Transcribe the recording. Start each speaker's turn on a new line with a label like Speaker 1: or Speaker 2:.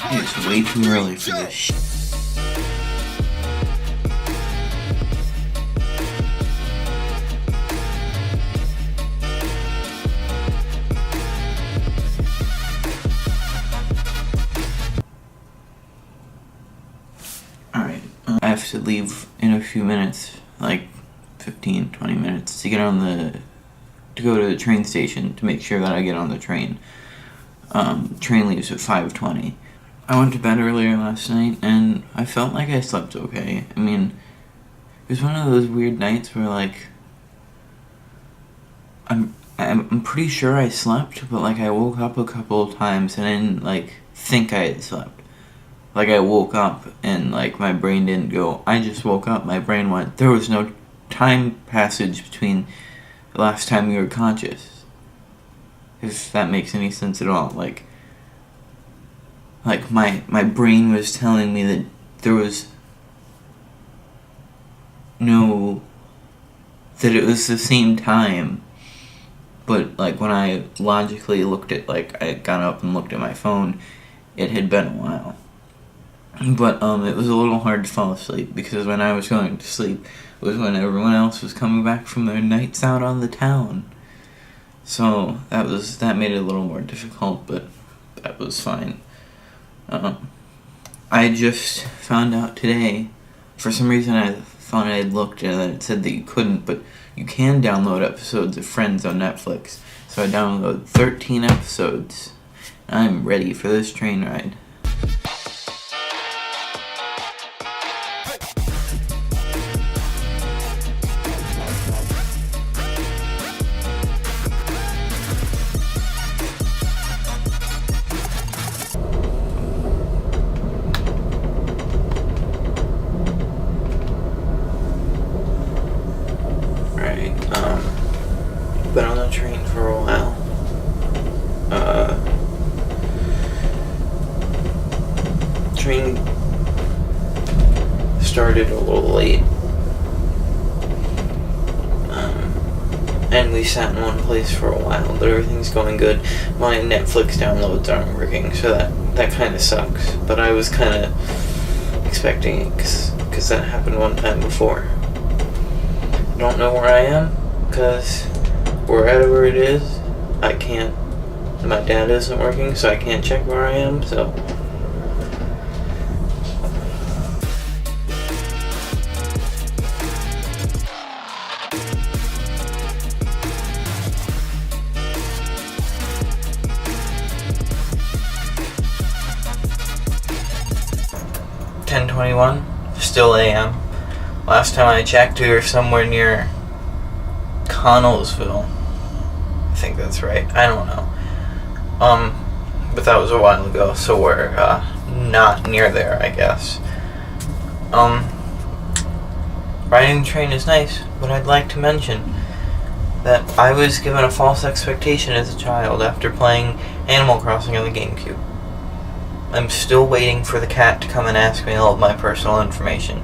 Speaker 1: It's way too early for this shit. Alright, I have to leave in a few minutes, like 15-20 minutes, to go to the train station to make sure that I get on the train. Train leaves at 5:20. I went to bed earlier last night and I felt like I slept okay. I mean, it was one of those weird nights where, like, I'm pretty sure I slept, but, like, I woke up a couple of times and I didn't, like, think I had slept. Like, I woke up and, like, my brain didn't go, I just woke up. My brain went, there was no time passage between the last time you were conscious. If that makes any sense at all. Like my brain was telling me that there was no, that it was the same time, but, like, when I logically looked at, like, I got up and looked at my phone, it had been a while. But it was a little hard to fall asleep, because when I was going to sleep was when everyone else was coming back from their nights out on the town. So that made it a little more difficult, but that was fine. I just found out today, for some reason I thought I had looked and it said that you couldn't, but you can download episodes of Friends on Netflix. So I downloaded 13 episodes. I'm ready for this train ride. Been on the train for a while. Train started a little late. And we sat in one place for a while, but everything's going good. My Netflix downloads aren't working, so that kind of sucks. But I was kind of expecting it, because that happened one time before. Don't know where I am, because wherever it is, I can't. My data isn't working, so I can't check where I am, so. $10:21, still AM. Last time I checked, we were somewhere near Connellsville. I think that's right. I don't know. But that was a while ago, so we're not near there, I guess. Riding the train is nice, but I'd like to mention that I was given a false expectation as a child after playing Animal Crossing on the GameCube. I'm still waiting for the cat to come and ask me all of my personal information.